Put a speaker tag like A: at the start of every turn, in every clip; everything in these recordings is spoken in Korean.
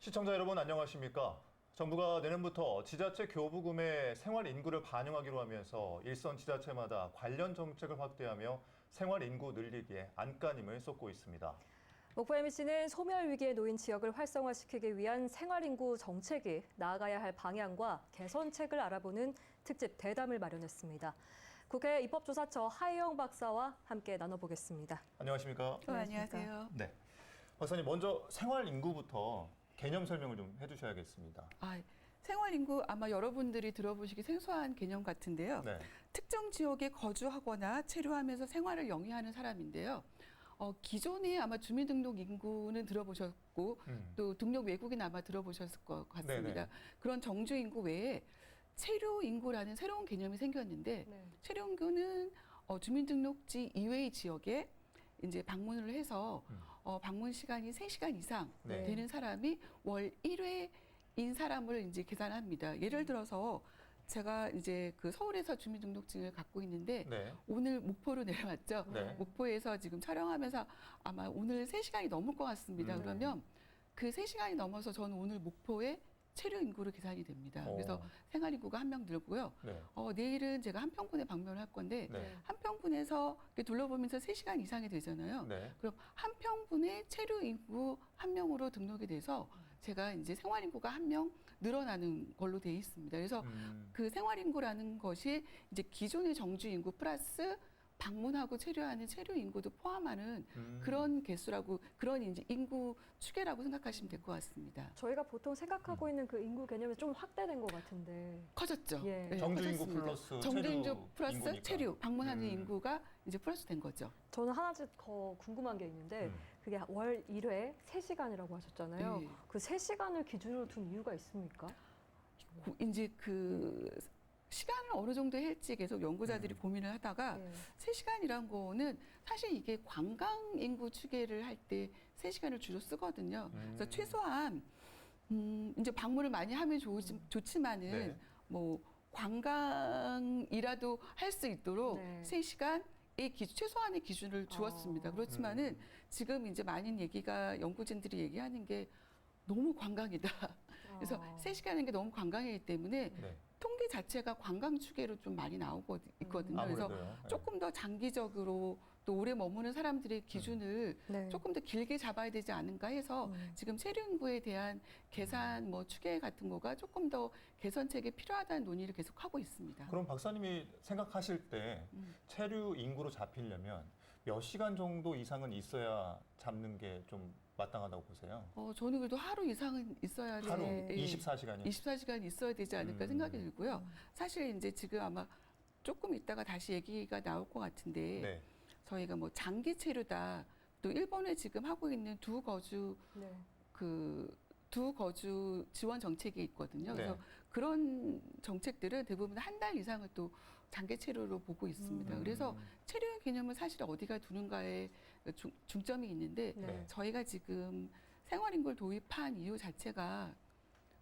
A: 시청자 여러분 안녕하십니까? 정부가 내년부터 지자체 교부금의 생활 인구를 반영하기로 하면서 일선 지자체마다 관련 정책을 확대하며 생활 인구 늘리기에 안간힘을 쏟고 있습니다.
B: 목포 MBC는 소멸 위기에 놓인 지역을 활성화시키기 위한 생활 인구 정책이 나아가야 할 방향과 개선책을 알아보는 특집 대담을 마련했습니다. 국회 입법조사처 하혜영 박사와 함께 나눠보겠습니다.
A: 안녕하십니까?
C: 안녕하세요.
A: 네. 박사님, 먼저 생활 인구부터 개념 설명을 좀 해주셔야겠습니다.
C: 생활인구 아마 여러분들이 들어보시기 생소한 개념 같은데요.
A: 네.
C: 특정 지역에 거주하거나 체류하면서 생활을 영위하는 사람인데요. 기존에 아마 주민등록 인구는 들어보셨고 또 등록 외국인 아마 들어보셨을 것 같습니다.
A: 네네.
C: 그런 정주 인구 외에 체류 인구라는 새로운 개념이 생겼는데
B: 네.
C: 체류 인구는 주민등록지 이외의 지역에 이제 방문을 해서 방문 시간이 3시간 이상
A: 네.
C: 되는 사람이 월 1회인 사람을 이제 계산합니다. 예를 들어서 제가 이제 그 서울에서 주민등록증을 갖고 있는데
A: 네.
C: 오늘 목포로 내려왔죠.
A: 네.
C: 목포에서 지금 촬영하면서 아마 오늘 3시간이 넘을 것 같습니다. 그러면 그 3시간이 넘어서 저는 오늘 목포에 체류 인구로 계산이 됩니다. 그래서 생활 인구가 한 명 늘고요.
A: 네.
C: 내일은 제가 한평군에 방문을 할 건데
A: 네.
C: 한평군에서 이렇게 둘러보면서 3시간 이상이 되잖아요.
A: 네.
C: 그럼 한평군에 체류 인구 한 명으로 등록이 돼서 제가 이제 생활 인구가 한 명 늘어나는 걸로 돼 있습니다. 그래서 그 생활 인구라는 것이 이제 기존의 정주 인구 플러스 방문하고 체류하는 체류 인구도 포함하는 그런 개수라고, 그런 이제 인구 추계라고 생각하시면 될 것 같습니다.
B: 저희가 보통 생각하고 있는 그 인구 개념이 좀 확대된 것 같은데.
C: 커졌죠.
B: 예.
C: 네,
A: 정주 인구
C: 커졌습니다.
A: 플러스
C: 정주
A: 체류
C: 인구 플러스
A: 인구니까.
C: 체류 방문하는 인구가 이제 플러스 된 거죠.
B: 저는 하나 더 궁금한 게 있는데 그게 월 1회 3시간이라고 하셨잖아요.
C: 네.
B: 그 3시간을 기준으로 둔 이유가 있습니까?
C: 이제 그 시간을 어느 정도 할지 계속 연구자들이 고민을 하다가
B: 네.
C: 3시간이란 거는 사실 이게 관광 인구 추계를 할 때 3시간을 주로 쓰거든요. 그래서 최소한 이제 방문을 많이 하면 좋지만은
A: 네.
C: 뭐 관광이라도 할 수 있도록
B: 네.
C: 3시간 최소한의 기준을 주었습니다. 그렇지만은 지금 이제 많은 얘기가 연구진들이 얘기하는 게 너무 관광이다. 그래서 3시간인 게 너무 관광이기 때문에
A: 네.
C: 통계 자체가 관광 추계로 좀 많이 나오고 있거든요. 그래서
A: 아무래도요. 네.
C: 조금 더 장기적으로 또 오래 머무는 사람들의 기준을
B: 네.
C: 조금 더 길게 잡아야 되지 않은가 해서 지금 체류 인구에 대한 계산 뭐 추계 같은 거가 조금 더 개선책이 필요하다는 논의를 계속 하고 있습니다.
A: 그럼 박사님이 생각하실 때 체류 인구로 잡히려면 몇 시간 정도 이상은 있어야 잡는 게 좀 마땅하다고 보세요?
C: 저는 그래도 하루 이상은 있어야
A: 하루
C: 돼.
A: 24시간이요?
C: 24시간 있어야 되지 않을까 생각이 들고요. 사실 이제 지금 아마 조금 있다가 다시 얘기가 나올 것 같은데
A: 네.
C: 저희가 뭐 장기 체류다. 또 일본에 지금 하고 있는 두 거주 지원 정책이 있거든요. 그래서
A: 네.
C: 그런 정책들은 대부분 한 달 이상을 또 장기 체류로 보고 있습니다. 그래서 체류 개념을 사실 어디가 두는가에 중점이 있는데
B: 네.
C: 저희가 지금 생활인구를 도입한 이유 자체가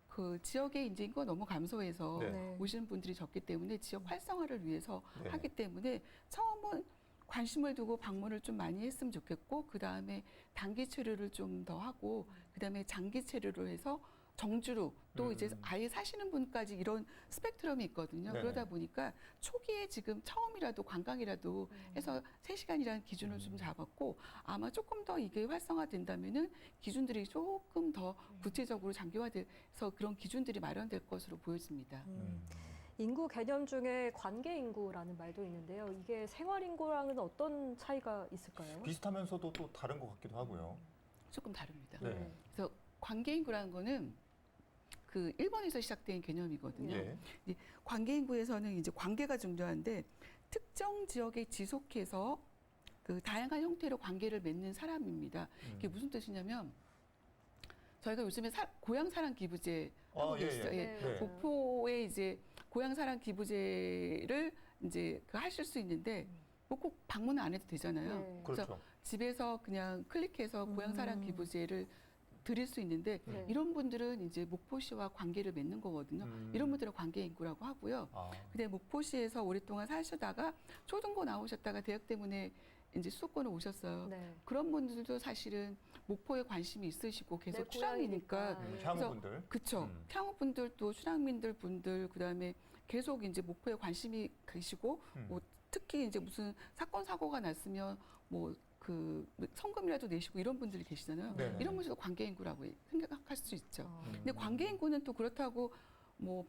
C: 그 지역의 이제 인구가 너무 감소해서
A: 네.
C: 오시는 분들이 적기 때문에 지역 활성화를 위해서
A: 네.
C: 하기 때문에 처음은 관심을 두고 방문을 좀 많이 했으면 좋겠고 그 다음에 단기 체류를 좀 더 하고 그 다음에 장기 체류를 해서 정주로 또 이제 아예 사시는 분까지 이런 스펙트럼이 있거든요.
A: 네네.
C: 그러다 보니까 초기에 지금 처음이라도 관광이라도 해서 3시간이라는 기준을 좀 잡았고 아마 조금 더 이게 활성화된다면은 기준들이 조금 더 구체적으로 장기화돼서 그런 기준들이 마련될 것으로 보여집니다.
B: 인구 개념 중에 관계 인구라는 말도 있는데요. 이게 생활 인구랑은 어떤 차이가 있을까요?
A: 비슷하면서도 또 다른 것 같기도 하고요.
C: 조금 다릅니다.
A: 네.
C: 그래서 관계인구라는 거는 그 일본에서 시작된 개념이거든요.
A: 예.
C: 이제 관계인구에서는 이제 관계가 중요한데 특정 지역에 지속해서 그 다양한 형태로 관계를 맺는 사람입니다. 이게 무슨 뜻이냐면 저희가 요즘에 고향 사랑 기부제 하고 계시죠.
A: 예.
C: 예.
A: 네.
C: 목포에 이제 고향 사랑 기부제를 이제 그 하실 수 있는데 뭐 꼭 방문 안 해도 되잖아요.
B: 네.
C: 그래서
A: 그렇죠.
C: 집에서 그냥 클릭해서 고향 사랑 기부제를 드릴 수 있는데
B: 네.
C: 이런 분들은 이제 목포시와 관계를 맺는 거거든요. 이런 분들은 관계 인구라고 하고요.
A: 아.
C: 근데 목포시에서 오랫동안 사시다가 초등고 나오셨다가 대학 때문에 이제 수도권에 오셨어요.
B: 네.
C: 그런 분들도 사실은 목포에 관심이 있으시고 계속
B: 내
C: 출항이니까
B: 고향이니까.
A: 향후분들.
C: 그쵸. 향후분들도 출항민들 분들 그다음에 계속 이제 목포에 관심이 계시고 뭐 특히 이제 무슨 사건 사고가 났으면 뭐 그 성금이라도 내시고 이런 분들이 계시잖아요.
A: 네네.
C: 이런 분들도 관계 인구라고 생각할 수 있죠.
B: 어.
C: 근데 관계 인구는 또 그렇다고 뭐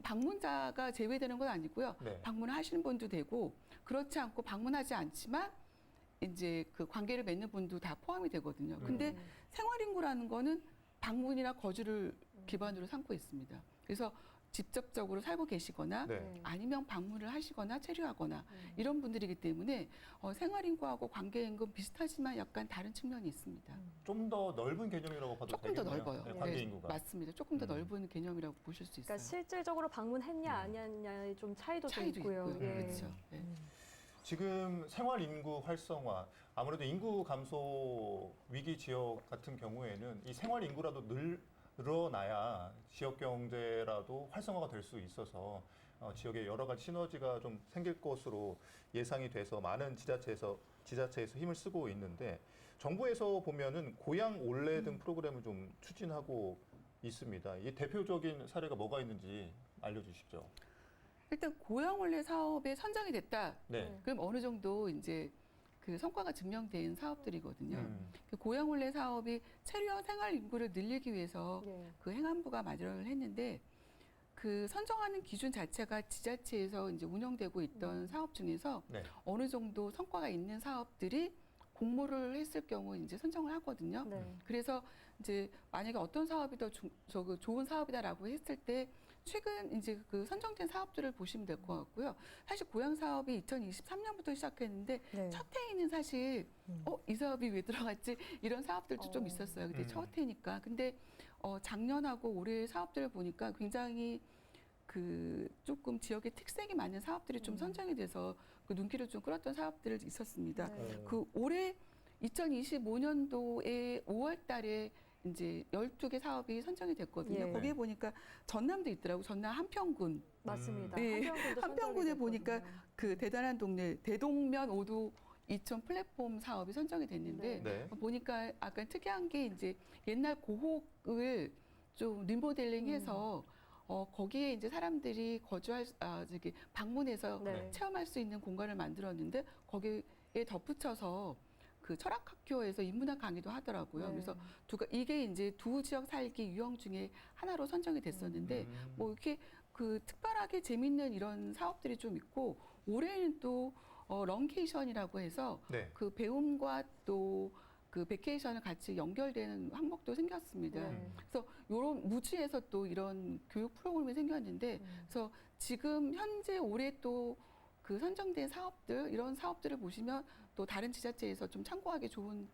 C: 방문자가 제외되는 건 아니고요.
A: 네.
C: 방문을 하시는 분도 되고 그렇지 않고 방문하지 않지만 이제 그 관계를 맺는 분도 다 포함이 되거든요. 근데 생활 인구라는 거는 방문이나 거주를 기반으로 삼고 있습니다. 그래서 직접적으로 살고 계시거나
A: 네.
C: 아니면 방문을 하시거나 체류하거나 이런 분들이기 때문에 생활 인구하고 관계 인구 비슷하지만 약간 다른 측면이 있습니다.
A: 좀 더 넓은 개념이라고 봐도
C: 조금 더
A: 되겠네요.
C: 넓어요.
A: 네, 관계
C: 네,
A: 인구가.
C: 맞습니다. 조금 더 넓은 개념이라고 보실 수 있어요.
B: 그러니까 실질적으로 방문했냐 아니냐의 좀 차이도 좀
C: 차이도
B: 있고요.
C: 있고요.
B: 예.
C: 그렇죠. 네.
A: 지금 생활 인구 활성화, 아무래도 인구 감소 위기 지역 같은 경우에는 이 생활 인구라도 늘어나야 지역 경제라도 활성화가 될 수 있어서 지역에 여러 가지 시너지가 좀 생길 것으로 예상이 돼서 많은 지자체에서 힘을 쓰고 있는데 정부에서 보면은 고향 올레 등 프로그램을 좀 추진하고 있습니다. 이 대표적인 사례가 뭐가 있는지 알려주시죠.
C: 일단 고향 원래 사업에 선정이 됐다.
A: 네.
C: 그럼 어느 정도 이제 그 성과가 증명된 사업들이거든요. 그 고향 원래 사업이 체류형 생활 인구를 늘리기 위해서
B: 예.
C: 그 행안부가 마련을 했는데 그 선정하는 기준 자체가 지자체에서 이제 운영되고 있던 사업 중에서
A: 네.
C: 어느 정도 성과가 있는 사업들이 공모를 했을 경우 이제 선정을 하거든요.
B: 네.
C: 그래서 이제 만약에 어떤 사업이 더 좋은 사업이다라고 했을 때 최근 이제 그 선정된 사업들을 보시면 될 것 같고요. 사실 고향 사업이 2023년부터 시작했는데
B: 네.
C: 첫 해에는 사실 이 사업이 왜 들어갔지 이런 사업들도 좀
B: 어.
C: 있었어요. 그때 첫 해니까. 근데 작년하고 올해 사업들을 보니까 굉장히 그 조금 지역의 특색이 맞는 사업들이 좀 선정이 돼서 그 눈길을 좀 끌었던 사업들이 있었습니다.
B: 네.
C: 그 올해 2025년도에 5월 달에 이제 12개 사업이 선정이 됐거든요.
B: 예.
C: 거기에 보니까 전남도 있더라고요. 전남 한평군.
B: 맞습니다.
C: 네.
B: 한평군도
C: 한평군에
B: 선정이
C: 보니까
B: 됐거든요.
C: 그 대단한 동네 대동면 오도 이천 플랫폼 사업이 선정이 됐는데
A: 네.
C: 보니까 약간 특이한 게 이제 옛날 고혹을 좀 리모델링해서 거기에 이제 사람들이 저기 방문해서
B: 네.
C: 체험할 수 있는 공간을 만들었는데 거기에 덧붙여서 그 철학학교에서 인문학 강의도 하더라고요.
B: 네.
C: 그래서 이게 이제 두 지역 살기 유형 중에 하나로 선정이 됐었는데 뭐 이렇게 그 특별하게 재밌는 이런 사업들이 좀 있고 올해는 또 런케이션이라고 해서
A: 네.
C: 그 배움과 또 그 베케이션을 같이 연결되는 항목도 생겼습니다.
B: 네.
C: 그래서 요런 무주에서 또 이런 교육 프로그램이 생겼는데 그래서 지금 현재 올해 또 그 선정된 사업들 이런 사업들을 보시면 또 다른 지자체에서 좀 참고하기 좋은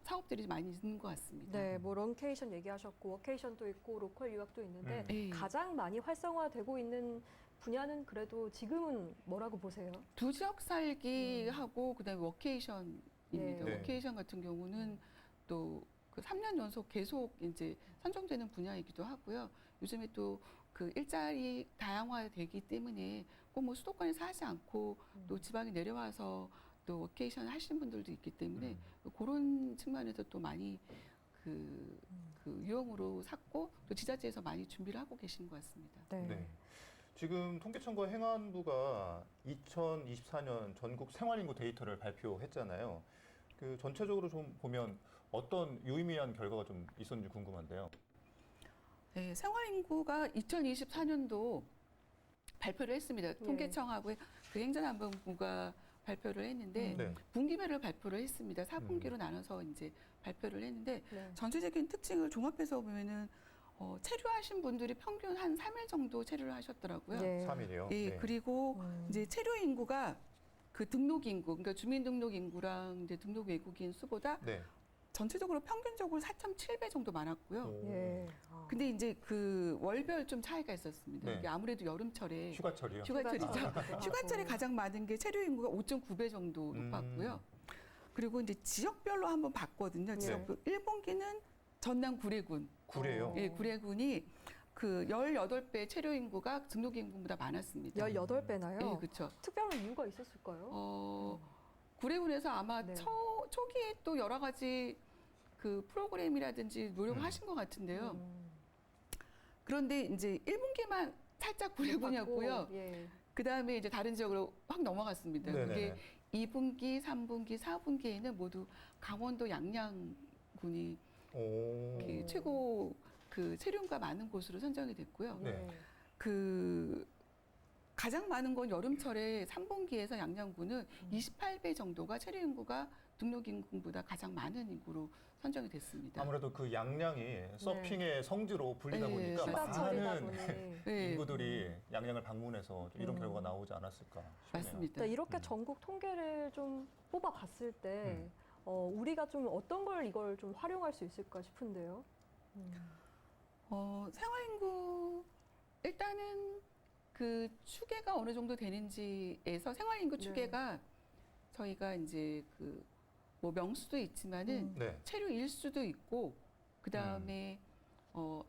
C: 사업들이 많이 있는 것 같습니다.
B: 네, 뭐 런케이션 얘기하셨고 워케이션도 있고 로컬 유학도 있는데
C: 네.
B: 가장 많이 활성화되고 있는 분야는 그래도 지금은 뭐라고 보세요?
C: 두 지역 살기하고 그다음에 워케이션입니다.
A: 네.
C: 워케이션 같은 경우는 또 그 3년 연속 계속 이제 선정되는 분야이기도 하고요. 요즘에 또 그 일자리 다양화되기 때문에 꼭 뭐 수도권에서 하지 않고 또 지방에 내려와서 또 워케이션 하시는 분들도 있기 때문에 그런 측면에서 또 많이 그 유형으로 샀고 또 지자체에서 많이 준비를 하고 계시는 것 같습니다.
A: 네. 지금 통계청과 행안부가 2024년 전국 생활인구 데이터를 발표했잖아요. 그 전체적으로 좀 보면 어떤 유의미한 결과가 좀 있었는지 궁금한데요.
C: 네, 생활인구가 2024년도 발표를 했습니다. 통계청하고 그 행정안전부가 발표를 했는데
A: 네.
C: 분기별로 발표를 했습니다. 4분기로 나눠서 이제 발표를 했는데
B: 네.
C: 전체적인 특징을 종합해서 보면은 체류하신 분들이 평균 한 3일 정도 체류를 하셨더라고요.
B: 네.
A: 3일이요?
C: 예, 그리고 이제 체류 인구가 그 등록 인구, 그러니까 주민등록 인구랑 이제 등록 외국인 수보다
A: 네.
C: 전체적으로 평균적으로 4.7배 정도 많았고요.
A: 오.
B: 예.
C: 근데 이제 그 월별 좀 차이가 있었습니다.
A: 네.
C: 이게 아무래도 여름철에
A: 휴가철이요?
C: 휴가철이죠.
B: 휴가철.
C: 휴가철에 가장 많은 게 체류 인구가 5.9배 정도 높았고요. 그리고 이제 지역별로 한번 봤거든요. 지역별 1분기는 전남 구례군.
A: 구례요?
C: 예, 구례군이 그 18배 체류 인구가 등록 인구보다 많았습니다.
B: 18배나요?
C: 예, 그렇죠.
B: 특별한 이유가 있었을까요?
C: 구례군에서 아마
B: 네.
C: 초기에 또 여러 가지 그 프로그램이라든지 노력을 하신 것 같은데요. 그런데 이제 1분기만 살짝 구례군이었고요.
B: 예.
C: 그 다음에 이제 다른 지역으로 확 넘어갔습니다.
A: 네네네.
C: 그게 2분기, 3분기, 4분기에는 모두 강원도 양양군이
A: 오.
C: 최고 그 체류인구가 많은 곳으로 선정이 됐고요.
A: 네.
B: 예.
C: 그 가장 많은 건 여름철에 3분기에서 양양군은 28배 정도가 체류 인구가 등록 인구보다 가장 많은 인구로 선정이 됐습니다.
A: 아무래도 그 양양이 서핑의 성지로 불리다
C: 네,
A: 보니까
B: 휴가철이다
A: 많은
B: 보니.
C: 네,
A: 인구들이 양양을 방문해서 좀 이런
B: 음.
A: 결과가 나오지 않았을까 싶네요.
C: 맞습니다.
B: 그러니까 이렇게
A: 음.
B: 전국 통계를 좀 뽑아봤을 때 우리가 좀 어떤 걸 이걸 좀 활용할 수 있을까 싶은데요.
C: 생활 인구 일단은 그 추계가 어느 정도 되는지에서 생활 인구
B: 네.
C: 추계가 저희가 이제 그 뭐 명수도 있지만은
A: 네.
C: 체류 일수도 있고 그 다음에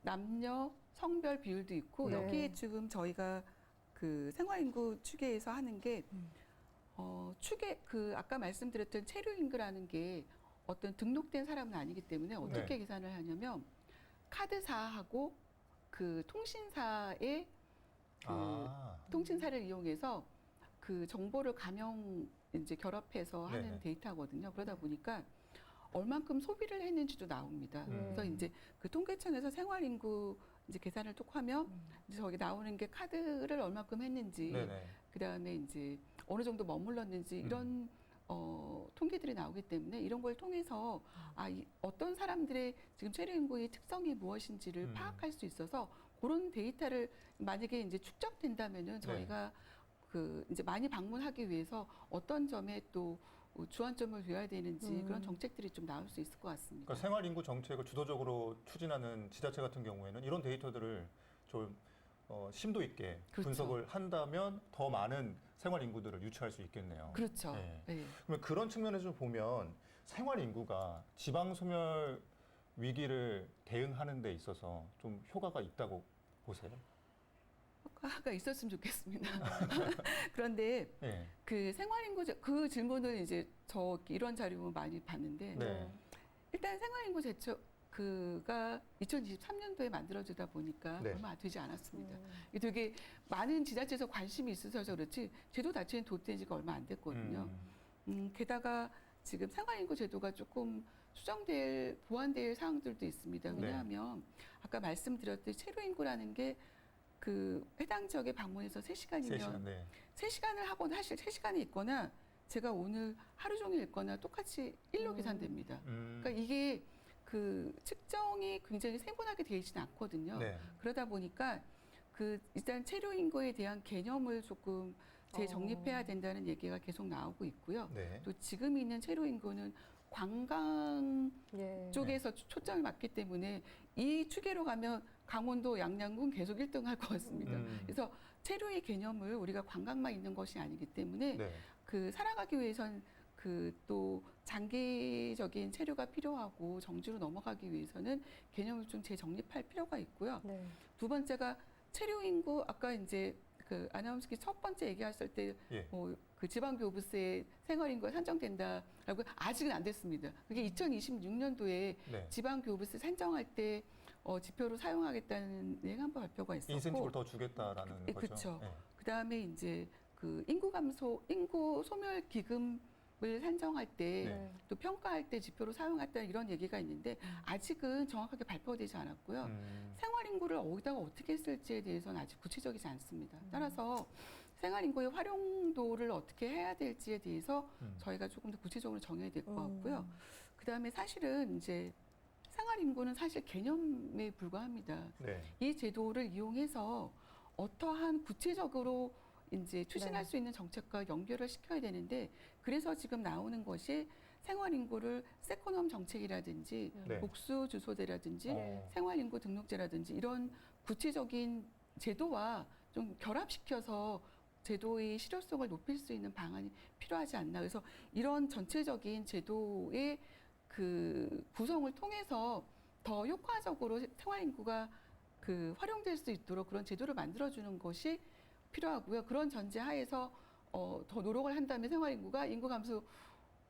C: 남녀 성별 비율도 있고
B: 네.
C: 여기에 지금 저희가 그 생활 인구 추계에서 하는 게 추계 그 아까 말씀드렸던 체류 인구라는 게 어떤 등록된 사람은 아니기 때문에 어떻게
A: 네.
C: 계산을 하냐면 카드사하고 그 통신사의 통신사를 이용해서 그 정보를 이제 결합해서 하는
A: 네네.
C: 데이터거든요. 그러다 보니까 얼만큼 소비를 했는지도 나옵니다. 그래서 이제 그 통계청에서 생활 인구 이제 계산을 톡 하면 이제 저기 나오는 게 카드를 얼만큼 했는지,
A: 네네.
C: 그 다음에 이제 어느 정도 머물렀는지 이런 통계들이 나오기 때문에 이런 걸 통해서 어떤 사람들의 지금 체류 인구의 특성이 무엇인지를 파악할 수 있어서 그런 데이터를 만약에 이제 축적된다면은 저희가 그 이제 많이 방문하기 위해서 어떤 점에 또 주안점을 둬야 되는지 그런 정책들이 좀 나올 수 있을 것 같습니다.
A: 그러니까 생활 인구 정책을 주도적으로 추진하는 지자체 같은 경우에는 이런 데이터들을 좀 심도 있게
C: 그렇죠.
A: 분석을 한다면 더 많은 생활 인구들을 유치할 수 있겠네요.
C: 그렇죠.
A: 네.
C: 네.
A: 그러면 그런 측면에서 보면 생활 인구가 지방 소멸 위기를 대응하는 데 있어서 좀 효과가 있다고 보세요?
C: 효과가 있었으면 좋겠습니다. 그런데
A: 네.
C: 그 생활인구 그 질문을 이제 저 이런 자료 많이 봤는데
A: 네.
C: 일단 생활인구 그가 2023년도에 만들어지다 보니까
A: 네.
C: 얼마 되지 않았습니다. 이게 되게 많은 지자체에서 관심이 있어서 그렇지 제도 자체는 도입된 지가 얼마 안 됐거든요. 게다가 지금 생활인구 제도가 조금 보완될 사항들도 있습니다.
A: 네.
C: 왜냐하면 아까 말씀드렸듯이 체류인구라는 게 그 해당 지역에 방문해서 3시간이면
A: 3시간, 네.
C: 3시간을 하고 사실 3시간이 있거나 제가 오늘 하루 종일 있거나 똑같이 일로 계산됩니다. 그러니까 이게 그 측정이 굉장히 세분하게 되어 있지는 않거든요.
A: 네.
C: 그러다 보니까 그 일단 체류 인구에 대한 개념을 조금 재정립해야 된다는 얘기가 계속 나오고 있고요.
A: 네.
C: 또 지금 있는 체류 인구는 관광
B: 예.
C: 쪽에서 초점이 맞기 때문에 이 추계로 가면 강원도 양양군 계속 1등 할 것 같습니다. 그래서 체류의 개념을 우리가 관광만 있는 것이 아니기 때문에
A: 네.
C: 그 살아가기 위해선 그 또 장기적인 체류가 필요하고 정지로 넘어가기 위해서는 개념을 좀 재정립할 필요가 있고요.
B: 네.
C: 두 번째가 체류 인구 아까 이제 그 아나운서께 첫 번째 얘기하실 때
A: 예.
C: 그 지방교부세의 생활 인구가 산정된다라고 아직은 안 됐습니다. 그게 2026년도에
A: 네.
C: 지방교부세 산정할 때 지표로 사용하겠다는 행안부 발표가 있었고
A: 인센티브를 더 주겠다라는 거죠.
C: 그렇죠.
A: 네.
C: 그다음에 이제 그 인구 소멸 기금을 산정할 때
A: 네.
C: 또 평가할 때 지표로 사용했다 이런 얘기가 있는데 아직은 정확하게 발표되지 않았고요. 생활 인구를 어디다가 어떻게 쓸지에 대해서는 아직 구체적이지 않습니다. 따라서 생활 인구의 활용도를 어떻게 해야 될지에 대해서 저희가 조금 더 구체적으로 정해야 될 것 같고요. 그다음에 사실은 이제 생활 인구는 사실 개념에 불과합니다.
A: 네.
C: 이 제도를 이용해서 어떠한 구체적으로 이제 추진할
B: 네.
C: 수 있는 정책과 연결을 시켜야 되는데 그래서 지금 나오는 것이 생활 인구를 세코넘 정책이라든지
A: 네.
C: 복수 주소대라든지
A: 네.
C: 생활 인구 등록제라든지 이런 구체적인 제도와 좀 결합시켜서 제도의 실효성을 높일 수 있는 방안이 필요하지 않나. 그래서 이런 전체적인 제도의 그 구성을 통해서 더 효과적으로 생활 인구가 그 활용될 수 있도록 그런 제도를 만들어주는 것이 필요하고요. 그런 전제 하에서 더 노력을 한다면 생활 인구가 인구 감소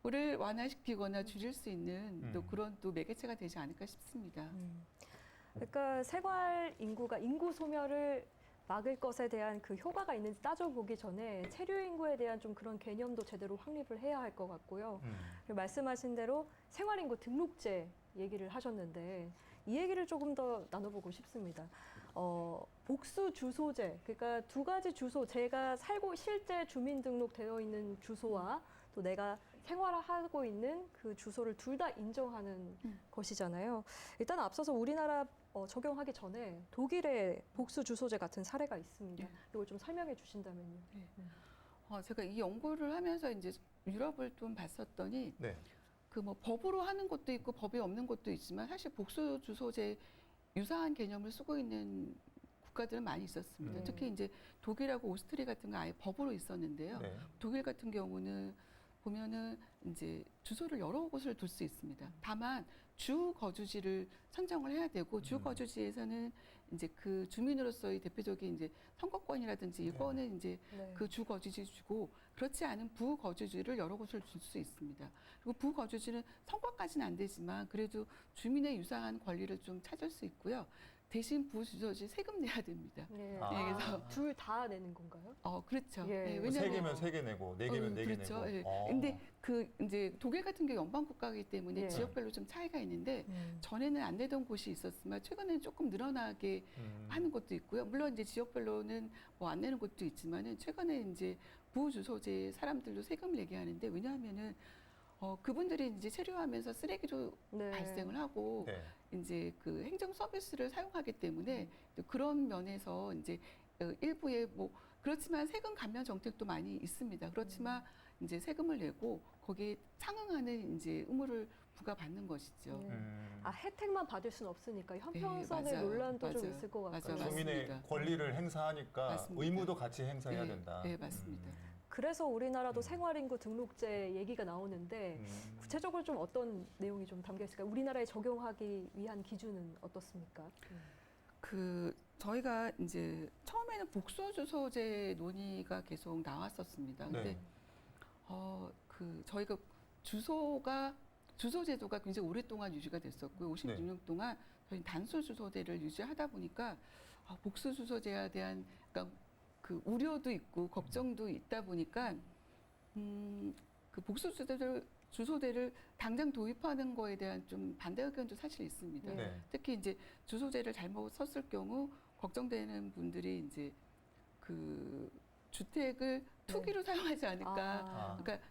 C: 를 완화시키거나 줄일 수 있는 또
A: 음.
C: 그런 또 매개체가 되지 않을까 싶습니다.
B: 그러니까 생활 인구가 인구 소멸을 막을 것에 대한 그 효과가 있는지 따져보기 전에 체류 인구에 대한 좀 그런 개념도 제대로 확립을 해야 할 것 같고요. 그리고 말씀하신 대로 생활 인구 등록제 얘기를 하셨는데 이 얘기를 조금 더 나눠보고 싶습니다. 복수 주소제, 그러니까 두 가지 주소, 제가 살고 실제 주민등록되어 있는 주소와 또 내가 생활하고 있는 그 주소를 둘 다 인정하는 것이잖아요. 일단 앞서서 우리나라 적용하기 전에 독일의 복수 주소제 같은 사례가 있습니다.
C: 네.
B: 이걸 좀 설명해 주신다면요.
C: 제가 이 연구를 하면서 이제 유럽을 좀 봤었더니
A: 네.
C: 그 뭐 법으로 하는 것도 있고 법이 없는 것도 있지만 사실 복수 주소제 유사한 개념을 쓰고 있는 국가들은 많이 있었습니다.
B: 네.
C: 특히 이제 독일하고 오스트리아 같은 거 아예 법으로 있었는데요.
A: 네.
C: 독일 같은 경우는 보면은 이제 주소를 여러 곳을 둘 수 있습니다. 다만 주 거주지를 선정을 해야 되고 주 거주지에서는 이제 그 주민으로서의 대표적인 이제 선거권이라든지 이거는 이제
B: 네.
C: 그 주 거주지 주고 그렇지 않은 부 거주지를 여러 곳을 줄 수 있습니다. 그리고 부 거주지는 선거까지는 안 되지만 그래도 주민의 유사한 권리를 좀 찾을 수 있고요. 대신 부 주소지 세금 내야 됩니다.
B: 네.
A: 아.
C: 그래서
B: 둘 다 내는 건가요?
C: 그렇죠.
B: 예.
C: 예,
A: 뭐 세
C: 왜냐하면
A: 개면 세 개 내고 네 개면 네 개
C: 그렇죠.
A: 내고.
C: 예. 근데 그 이제 독일 같은 게 연방 국가이기 때문에
B: 예.
C: 지역별로 좀 차이가 있는데 전에는 안 내던 곳이 있었지만 최근에는 조금 늘어나게 하는 곳도 있고요. 물론 이제 지역별로는 뭐 안 내는 곳도 있지만은 최근에 이제 부주소제 사람들도 세금을 내게 하는데 왜냐하면은 그분들이 이제 체류하면서 쓰레기도
B: 네.
C: 발생을 하고
A: 네.
C: 이제 그 행정 서비스를 사용하기 때문에 또 그런 면에서 이제 일부의 뭐 그렇지만 세금 감면 정책도 많이 있습니다. 그렇지만 이제 세금을 내고 거기에 상응하는 이제 의무를 부과받는 것이죠.
B: 네.
A: 음.
B: 혜택만 받을 수는 없으니까 형평성의
C: 맞아요.
B: 논란도 좀
C: 맞아요.
B: 있을 것 같고요.
C: 맞아요.
A: 주민의
C: 맞습니다.
A: 권리를 행사하니까
C: 맞습니다.
A: 의무도 같이 행사해야
C: 네,
A: 된다.
C: 네, 맞습니다.
B: 그래서 우리나라도 생활인구 등록제 얘기가 나오는데 구체적으로 좀 어떤 내용이 좀 담겨 있을까요? 우리나라에 적용하기 위한 기준은 어떻습니까?
C: 그 저희가 이제 처음에는 복수 주소제 논의가 계속 나왔었습니다. 근데
A: 네.
C: 그 저희가 주소 제도가 굉장히 오랫동안 유지가 됐었고요. 56년 동안 저희 단수 주소제를 유지하다 보니까 복수 주소제에 대한 그러니까 그 우려도 있고 걱정도 있다 보니까 그 복수 주소제를 당장 도입하는 거에 대한 좀 반대 의견도 사실 있습니다.
A: 네.
C: 특히 이제 주소제를 잘못 썼을 경우 걱정되는 분들이 이제 그 주택을 투기로 사용하지 않을까. 그러니까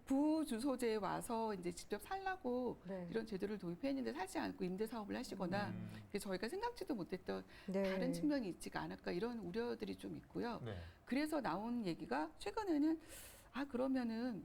C: 부 주소제에 와서 이제 직접 살라고
B: 네.
C: 이런 제도를 도입했는데 살지 않고 임대 사업을 하시거나 그래서 저희가 생각지도 못했던
B: 네.
C: 다른 측면이 있지가 않을까 이런 우려들이 좀 있고요.
A: 네.
C: 그래서 나온 얘기가 최근에는 그러면은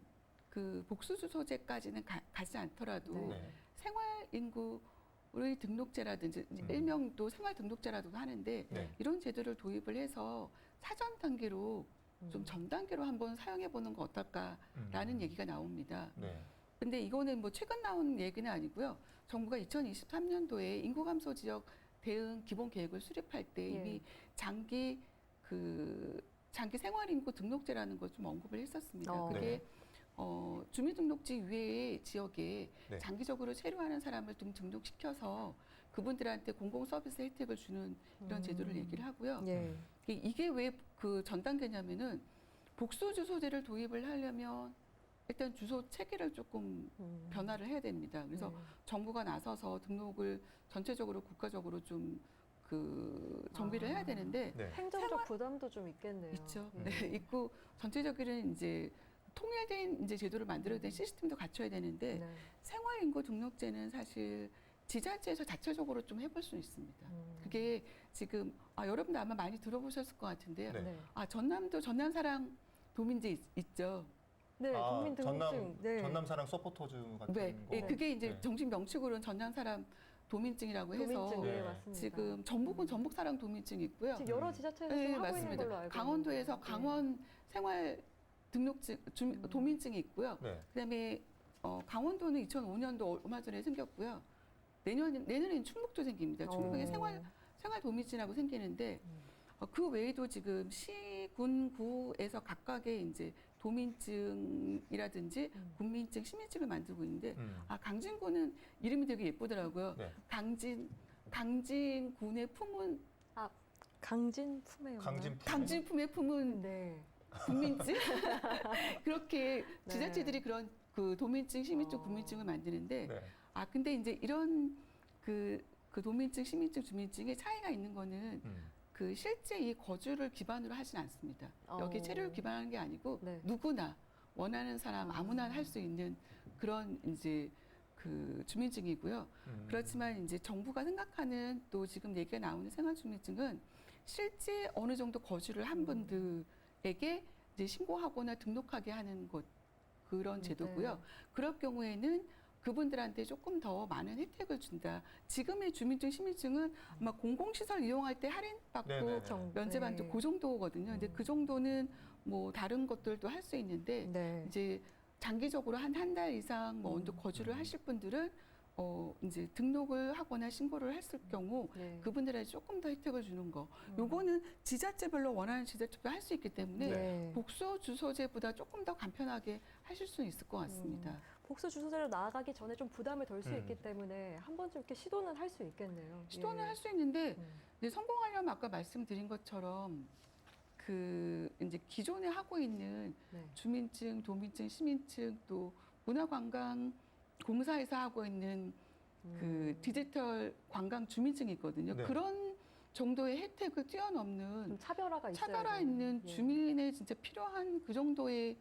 C: 그 복수 주소제까지는 가지 않더라도
A: 네.
C: 생활 인구의 등록제라든지 일명 또 생활 등록제라고도 하는데
A: 네.
C: 이런 제도를 도입을 해서 사전 단계로 좀 전 단계로 한번 사용해 보는 거 어떨까라는 얘기가 나옵니다.
A: 네.
C: 근데 이거는 뭐 최근 나온 얘기는 아니고요. 정부가 2023년도에 인구 감소 지역 대응 기본 계획을 수립할 때 이미 장기 생활 인구 등록제라는 걸 좀 언급을 했었습니다. 그게 주민등록지 이외의 지역에
A: 네.
C: 장기적으로 체류하는 사람을 좀 등록시켜서 그분들한테 공공 서비스 혜택을 주는 이런 제도를 얘기를 하고요.
B: 예.
C: 이게 왜 그 전 단계냐면은 복수 주소제를 도입을 하려면 일단 주소 체계를 조금 변화를 해야 됩니다. 그래서 정부가 나서서 등록을 전체적으로 국가적으로 좀 그 정비를 해야 되는데
A: 네.
B: 행정적 부담도 좀 있겠네요.
C: 있죠.
B: 예.
C: 네, 있고 전체적인 이제 통일된 이제 제도를 만들어야 되는 시스템도 갖춰야 되는데
B: 네.
C: 생활 인구 등록제는 사실 지자체에서 자체적으로 좀 해볼 수 있습니다. 그게 지금 여러분도 아마 많이 들어보셨을 것 같은데요.
A: 네.
B: 네.
C: 전남도 전남사랑 도민제 있죠.
B: 네, 국민등록증. 네.
A: 전남사랑 서포터즈 같은
C: 네,
A: 거.
C: 예, 그게 이제
A: 네.
C: 정식 명칭으로는 전남사랑 도민증이라고 해서
B: 도민증, 예,
A: 네.
B: 맞습니다.
C: 지금 전북은 전북사랑 도민증이 있고요.
B: 지금 여러 지자체에서
C: 네,
B: 좀 하고
C: 맞습니다.
B: 있는 걸로 알고
C: 강원도에서
B: 있는데.
C: 강원 생활 등록증 도민증이 있고요.
A: 네.
C: 그다음에 강원도는 2005년도 얼마 전에 생겼고요. 내년에는 충북도 생깁니다. 충북에 생활 도민증이라고 생기는데 그 외에도 지금 시, 군, 구에서 각각의 이제 도민증이라든지 국민증, 시민증을 만들고 있는데 강진구는 이름이 되게 예쁘더라고요.
A: 네.
C: 강진군의 품은
B: 강진 품에
C: 강진품의 품은
B: 네.
C: 국민증 그렇게
B: 네.
C: 지자체들이 그런 그 도민증, 시민증, 국민증을 만드는데
A: 네.
C: 근데 이제 이런 그 도민증, 시민증, 주민증의 차이가 있는 거는 그 실제 이 거주를 기반으로 하진 않습니다. 여기 체류를 기반하는 게 아니고
B: 네.
C: 누구나 원하는 사람 아무나 할 수 있는 그런 이제 그 주민증이고요. 그렇지만 이제 정부가 생각하는 또 지금 얘기가 나오는 생활주민증은 실제 어느 정도 거주를 한 분들에게 이제 신고하거나 등록하게 하는 것 그런 제도고요.
B: 네.
C: 그럴 경우에는 그분들한테 조금 더 많은 혜택을 준다. 지금의 주민증, 시민증은 아마 공공시설 이용할 때 할인받고
A: 네네네.
C: 면제받고 그 정도거든요. 근데 그 정도는 뭐 다른 것들도 할 수 있는데
B: 네.
C: 이제 장기적으로 한 달 이상 뭐 언제 거주를 하실 분들은 이제 등록을 하거나 신고를 했을 경우
B: 네.
C: 그분들에게 조금 더 혜택을 주는 거. 요거는 지자체별로 원하는 지자체별로 할 수 있기 때문에
B: 네.
C: 복수 주소제보다 조금 더 간편하게 하실 수 있을 것 같습니다.
B: 복수 주소제로 나아가기 전에 좀 부담을 덜 수 있기 때문에 한 번쯤 이렇게 시도는 할 수 있겠네요.
C: 시도는
B: 예.
C: 할 수 있는데
B: 음.
C: 이제 성공하려면 아까 말씀드린 것처럼 그 이제 기존에 하고 있는
B: 네.
C: 주민증, 도민증, 시민증 또 문화관광 공사에서 하고 있는 그 디지털 관광 주민증이 있거든요.
A: 네.
C: 그런 정도의 혜택을 뛰어넘는
B: 좀 차별화가 있어야
C: 차별화
B: 되는,
C: 있는
B: 예.
C: 주민의 진짜 필요한 그 정도의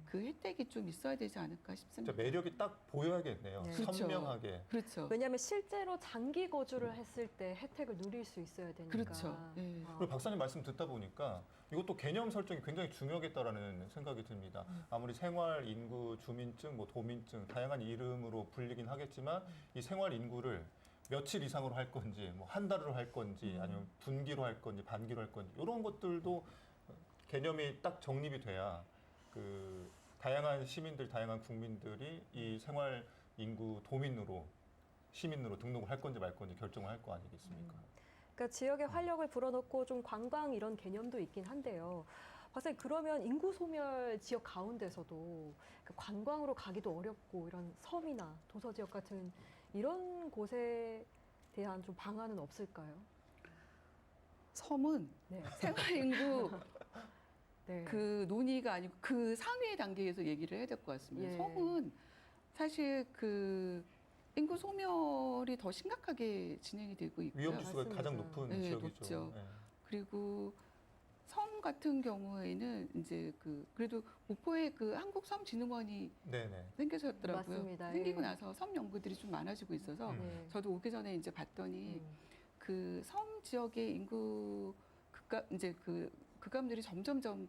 C: 그 혜택이 좀 있어야 되지 않을까 싶습니다.
A: 진짜 매력이 딱 보여야겠네요.
B: 네.
C: 그렇죠.
A: 선명하게.
C: 그렇죠.
B: 왜냐하면 실제로 장기 거주를 했을 때 혜택을 누릴 수 있어야 되니까.
C: 그렇죠. 예.
B: 아.
A: 그리고 박사님 말씀 듣다 보니까 이것도 개념 설정이 굉장히 중요하겠다라는 생각이 듭니다. 아무리 생활 인구 주민증, 뭐 도민증 다양한 이름으로 불리긴 하겠지만 이 생활 인구를 며칠 이상으로 할 건지, 뭐 한 달으로 할 건지, 아니면 분기로 할 건지, 반기로 할 건지 이런 것들도 개념이 딱 정립이 돼야 그 다양한 시민들, 다양한 국민들이 이 생활 인구 도민으로 시민으로 등록을 할 건지 말 건지 결정을 할 거 아니겠습니까?
B: 그러니까 지역의 활력을 불어넣고 좀 관광 이런 개념도 있긴 한데요. 박사님 그러면 인구 소멸 지역 가운데서도 그 관광으로 가기도 어렵고 이런 섬이나 도서 지역 같은 이런 곳에 대한 좀 방안은 없을까요?
C: 섬은
B: 네.
C: 생활 인구
B: 네.
C: 그 논의가 아니고 그 상위 단계에서 얘기를 해야 될 것 같습니다.
B: 예.
C: 섬은 사실 그 인구 소멸이 더 심각하게 진행이 되고 있고요.
A: 위험 지수가 가장
B: 맞습니다.
A: 높은
C: 네,
A: 지역이죠.
C: 높죠.
A: 네.
C: 그리고 섬 같은 경우에는 이제 그래도 목포에 그 한국섬진흥원이
A: 네네.
C: 생겨졌더라고요.
B: 맞습니다.
C: 생기고
B: 예.
C: 나서 섬 연구들이 좀 많아지고 있어서
B: 네.
C: 저도 오기 전에 이제 봤더니
B: 음.
C: 그 섬 지역의 인구 이제 그 극감들이 점점점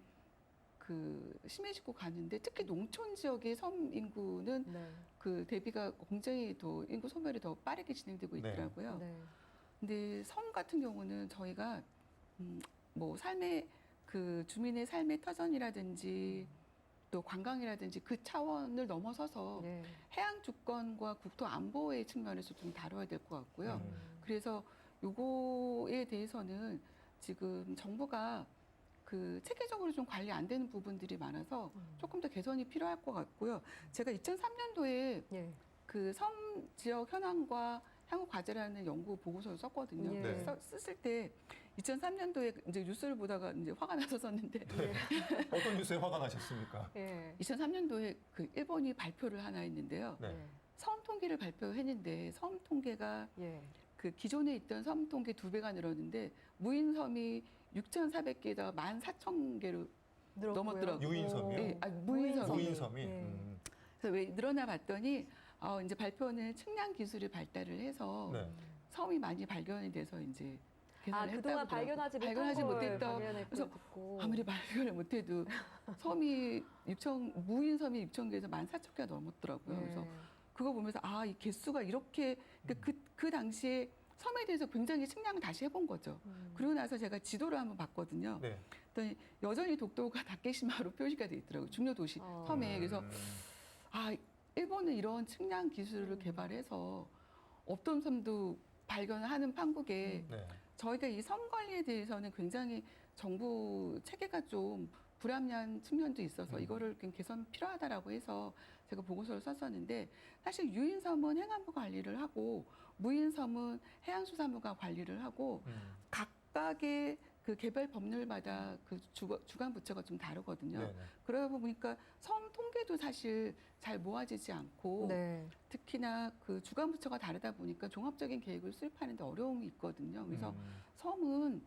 C: 그 심해지고 가는데 특히 농촌 지역의 섬 인구는
B: 네.
C: 그 대비가 굉장히 더 인구 소멸이 더 빠르게 진행되고
A: 네.
C: 있더라고요.
B: 네.
C: 근데 섬 같은 경우는 저희가 뭐 삶의 그 주민의 삶의 터전이라든지 또 관광이라든지 그 차원을 넘어서서
B: 네.
C: 해양 주권과 국토 안보의 측면에서 좀 다뤄야 될 것 같고요.
A: 음.
C: 그래서 요거에 대해서는 지금 정부가 그 체계적으로 좀 관리 안 되는 부분들이 많아서 조금 더 개선이 필요할 것 같고요. 제가 2003년도에
B: 예.
C: 그 섬 지역 현황과 향후 과제라는 연구 보고서를 썼거든요.
B: 예.
A: 네.
C: 썼을 때 2003년도에 이제 뉴스를 보다가 이제 화가 나서 썼는데
A: 네. 어떤 뉴스에 화가 나셨습니까?
B: 예.
C: 2003년도에 그 일본이 발표를 하나 했는데요.
A: 네.
C: 섬 통계를 발표했는데 섬 통계가
B: 예.
C: 그 기존에 있던 섬 통계 2배가 늘었는데 무인섬이 6,400개에다가 14,000개로
B: 늘었고요.
C: 넘었더라고요.
A: 유인섬이요?
C: 예, 무인섬이.
A: 무인섬이.
B: 예.
C: 그래서 왜 늘어나 봤더니 이제 발표는 측량 기술이 발달을 해서
A: 네.
C: 섬이 많이 발견이 돼서 이제
B: 아,
C: 계산을
B: 그동안
C: 했다고
B: 발견하지
C: 발견하지
B: 못한 걸
C: 못했던
B: 발견했고
C: 그래서
B: 듣고.
C: 아무리 발견을 못해도 섬이 무인섬이 6,000개에서 14,000개가 넘었더라고요.
B: 예.
C: 그래서 그거 보면서 이 개수가 이렇게 그 당시에 섬에 대해서 굉장히 측량을 다시 해본 거죠. 그리고 나서 제가 지도를 한번 봤거든요.
A: 네.
C: 그랬더니 여전히 독도가 다케시마로 표시가 돼 있더라고요. 중요 도시 섬에. 그래서 일본은 이런 측량 기술을 개발해서 없던 섬도 발견하는 판국에
A: 네.
C: 저희가 이 섬 관리에 대해서는 굉장히 정부 체계가 좀 불합리한 측면도 있어서 이거를 좀 개선 필요하다라고 해서 제가 보고서를 썼었는데 사실 유인섬은 행안부 관리를 하고 무인섬은 해양수산부가 관리를 하고 각각의 그 개별 법률마다 그 주관 부처가 좀 다르거든요.
A: 네네.
C: 그러다 보니까 섬 통계도 사실 잘 모아지지 않고
B: 네.
C: 특히나 그 주관 부처가 다르다 보니까 종합적인 계획을 수립하는 데 어려움이 있거든요. 그래서 섬은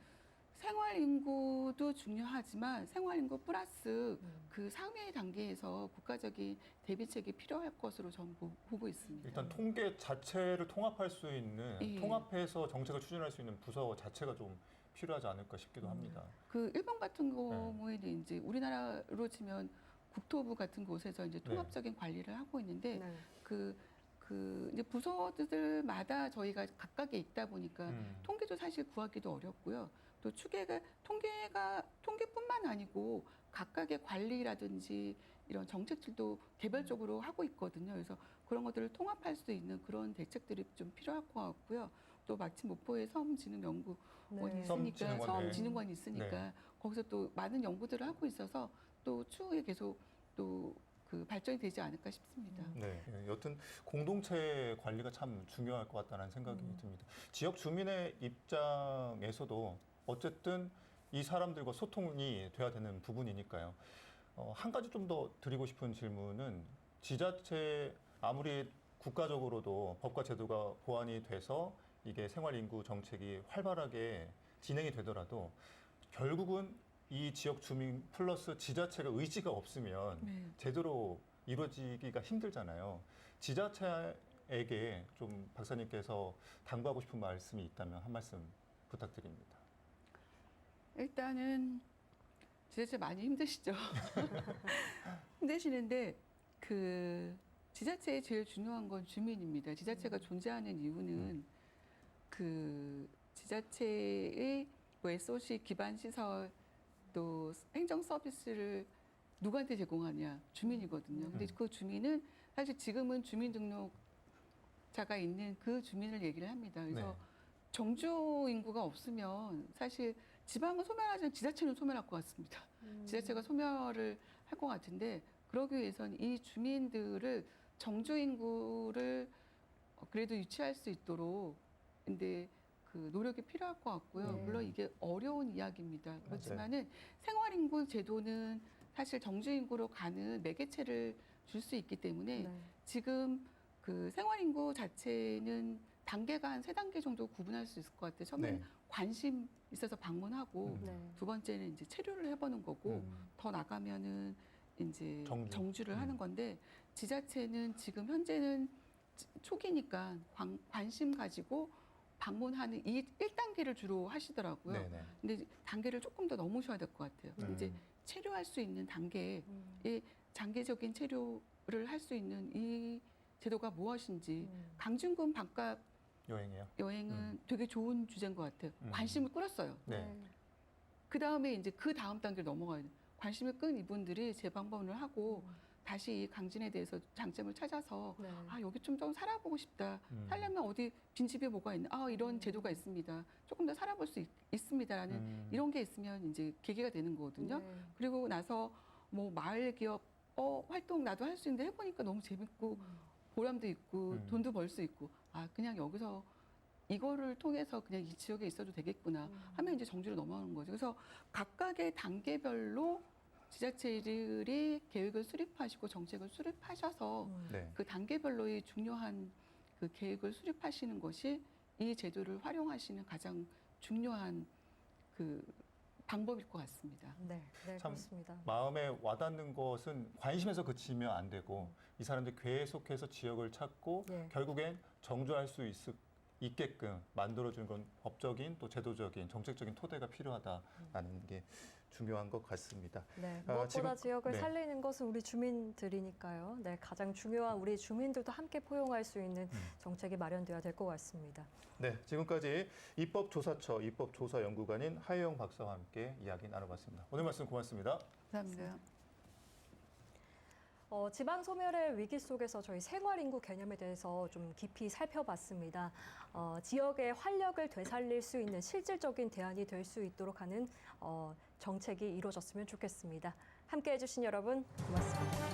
C: 생활 인구도 중요하지만 생활 인구 플러스 그 상위 단계에서 국가적인 대비책이 필요할 것으로 저는 보고 있습니다.
A: 일단 통계 자체를 통합할 수 있는
C: 예.
A: 통합해서 정책을 추진할 수 있는 부서 자체가 좀 필요하지 않을까 싶기도 합니다.
C: 그 일본 같은 경우에는 이제 우리나라로 치면 국토부 같은 곳에서 이제 통합적인 관리를 하고 있는데
B: 네.
C: 그 이제 부서들마다 저희가 각각에 있다 보니까 통계도 사실 구하기도 어렵고요. 또 통계뿐만 아니고 각각의 관리라든지 이런 정책들도 개별적으로 하고 있거든요. 그래서 그런 것들을 통합할 수 있는 그런 대책들이 좀 필요할 것 같고요. 또 마침 목포에 섬진흥연구원이
B: 네.
C: 있으니까
A: 섬진흥원,
C: 섬진흥원이 있으니까 거기서 또 많은 연구들을 하고 있어서 또 추후에 계속 또 그 발전이 되지 않을까 싶습니다.
A: 네. 여튼 공동체 관리가 참 중요할 것 같다는 생각이 듭니다. 지역 주민의 입장에서도 어쨌든 이 사람들과 소통이 돼야 되는 부분이니까요. 한 가지 좀 더 드리고 싶은 질문은 지자체 아무리 국가적으로도 법과 제도가 보완이 돼서 이게 생활 인구 정책이 활발하게 진행이 되더라도 결국은 이 지역 주민 플러스 지자체가 의지가 없으면
C: 네.
A: 제대로 이루어지기가 힘들잖아요. 지자체에게 좀 박사님께서 당부하고 싶은 말씀이 있다면 한 말씀 부탁드립니다.
C: 일단은 지자체 많이 힘드시죠. 힘드시는데 그 지자체의 제일 중요한 건 주민입니다. 지자체가 존재하는 이유는 그 지자체의 뭐 SOC 기반 시설 또 행정 서비스를 누구한테 제공하냐? 주민이거든요. 근데 그 주민은 사실 지금은 주민등록자가 있는 그 주민을 얘기를 합니다. 그래서
A: 네.
C: 정주 인구가 없으면 사실 지방은 소멸하지만 지자체는 소멸할 것 같습니다. 지자체가 소멸을 할 것 같은데 그러기 위해서는 이 주민들을 정주 인구를 그래도 유치할 수 있도록 근데 그 노력이 필요할 것 같고요.
B: 네.
C: 물론 이게 어려운 이야기입니다. 그렇지만은 생활인구 제도는 사실 정주 인구로 가는 매개체를 줄 수 있기 때문에
B: 네.
C: 지금 그 생활인구 자체는 단계가 한 3단계 정도 구분할 수 있을 것 같아요. 처음에는
A: 네.
C: 관심 있어서 방문하고
B: 네.
C: 두 번째는 이제 체류를 해보는 거고 더 나가면은 이제 정주를 하는 건데 지자체는 지금 현재는 초기니까 관심 가지고 방문하는 이 1단계를 주로 하시더라고요.
A: 네네.
C: 근데 단계를 조금 더 넘으셔야 될 것 같아요. 이제 체류할 수 있는 단계에 장기적인 체류를 할 수 있는 이 제도가 무엇인지 강준군 반값
A: 여행이요?
C: 여행은 되게 좋은 주제인 것 같아요. 관심을 끌었어요.
A: 네.
C: 그 다음에 이제 그 다음 단계를 넘어가야 돼요. 관심을 끈 이분들이 재방문을 하고 다시 이 강진에 대해서 장점을 찾아서
B: 네.
C: 아 여기 좀 살아보고 싶다. 살려면 어디 빈집에 뭐가 있나? 아 이런 제도가 있습니다. 조금 더 살아볼 수 있습니다라는 이런 게 있으면 이제 계기가 되는 거거든요.
B: 네.
C: 그리고 나서 뭐 마을 기업 활동 나도 할 수 있는데 해보니까 너무 재밌고 보람도 있고 돈도 벌 수 있고 아 그냥 여기서 이거를 통해서 그냥 이 지역에 있어도 되겠구나 하면 이제 정주로 넘어가는 거죠. 그래서 각각의 단계별로 지자체들이 계획을 수립하시고 정책을 수립하셔서
A: 네.
C: 그 단계별로의 중요한 그 계획을 수립하시는 것이 이 제도를 활용하시는 가장 중요한 그 방법일 것 같습니다.
B: 네. 네.
A: 참
B: 그렇습니다.
A: 마음에 와닿는 것은 관심에서 그치면 안 되고 이 사람들이 계속해서 지역을 찾고
B: 네.
A: 결국엔 정주할 수 있게끔 만들어주는 건 법적인 또 제도적인 정책적인 토대가 필요하다라는 게 중요한 것 같습니다.
B: 네,
A: 아,
B: 무엇보다
A: 지금-
B: 지역을
A: 네.
B: 살리는 것은 우리 주민들이니까요. 네, 가장 중요한 우리 주민들도 함께 포용할 수 있는 정책이 마련되어야 될 것 같습니다.
A: 네, 지금까지 입법조사처 입법조사연구관인 하혜영 박사와 함께 이야기 나눠봤습니다. 오늘 말씀 고맙습니다.
C: 감사합니다.
B: 지방 소멸의 위기 속에서 저희 생활 인구 개념에 대해서 좀 깊이 살펴봤습니다. 지역의 활력을 되살릴 수 있는 실질적인 대안이 될 수 있도록 하는 정책이 이루어졌으면 좋겠습니다. 함께해 주신 여러분 고맙습니다.